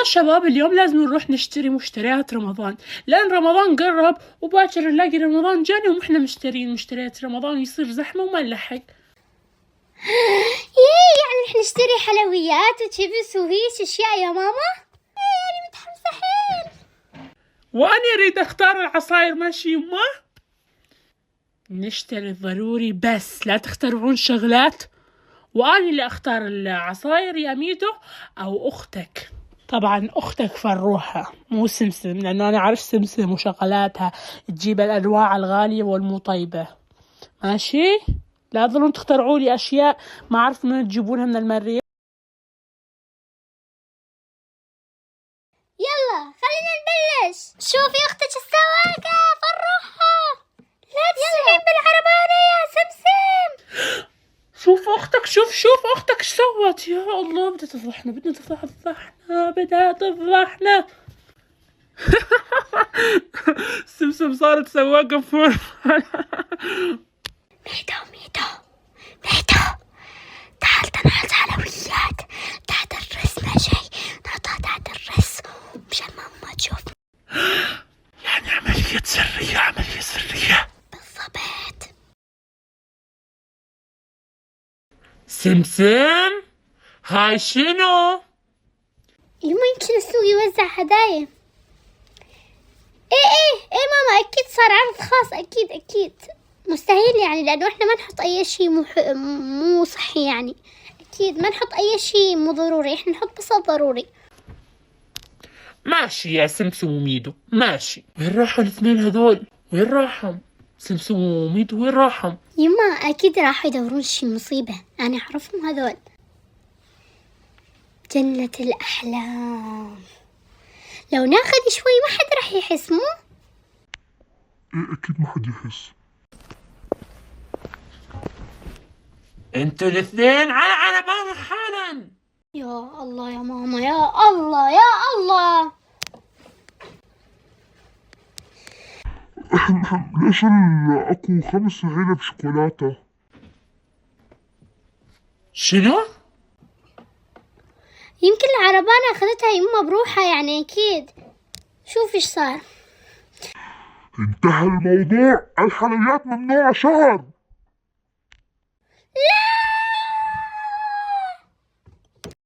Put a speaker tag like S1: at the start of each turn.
S1: شباب اليوم لازم نروح نشتري مشتريات رمضان، لأن رمضان قرب وباكر نلاقي رمضان جاني ومحنا مشترين مشتريات رمضان يصير زحمة وما نلحق.
S2: يعني رح نشتري حلويات وشيبس وهيش اشياء يا ماما؟ يعني متحمسة حيل.
S1: وأنا أريد أختار العصاير، ماشي يما؟ نشتري الضروري بس لا تخترعون شغلات، وأنا اللي أختار العصاير يا ميدو أو أختك. طبعا أختك فروحة مو سمسم، لأنه أنا أعرف سمسم وشغلاتها تجيب الأنواع الغالية والمو طيبة، ماشي؟ لا تظلون تخترعوا لي أشياء ما أعرف من تجيبونها من المريخ.
S2: يلا خلينا نبلش. شوفي اختك السواقة فروحة، لا تسرعين بالعربانة يا سمسم.
S1: شوف أختك، شوف أختك ايش سوت. يا الله بدها تفضحنا، بدها تفضحنا. سمسم صارت سواقة فور.
S2: ميدو تعال تنحط حلويات تحت الرس، ماشي؟ نحطها تحت الرس مشان ماما تشوف.
S1: يعني عملية سرية
S2: بالضبط.
S1: سمسم هاي شنو؟
S2: يمكن السوق يوزع هدايا. ايه ماما اكيد صار عرض خاص، اكيد مستحيل يعني، لانه احنا ما نحط اي شيء مو صحي يعني. اكيد ما نحط اي شيء مو ضروري، احنا نحط بس الضروري.
S1: ماشي يا سمسم وميدو ماشي. وين راحوا الاثنين هذول؟ وين راحوا سمسم وميدو؟ وين راحوا؟
S2: يما اكيد راحوا يدورون شي مصيبة، انا اعرفهم هذول. جنة الاحلام، لو ناخذ شوي ما حد راح يحس، مو؟
S3: ايه اكيد ما حد يحس.
S1: انتوا الاثنين على عربانة حالا.
S2: يا الله يا ماما، يا الله.
S3: ليش اكو 5 علب شوكولاتة؟
S1: شنو؟
S2: يمكن العربانة اخذتها يما بروحها يعني، اكيد. شوف ايش صار.
S3: انتهى الموضوع، الحلويات ممنوعة شهر.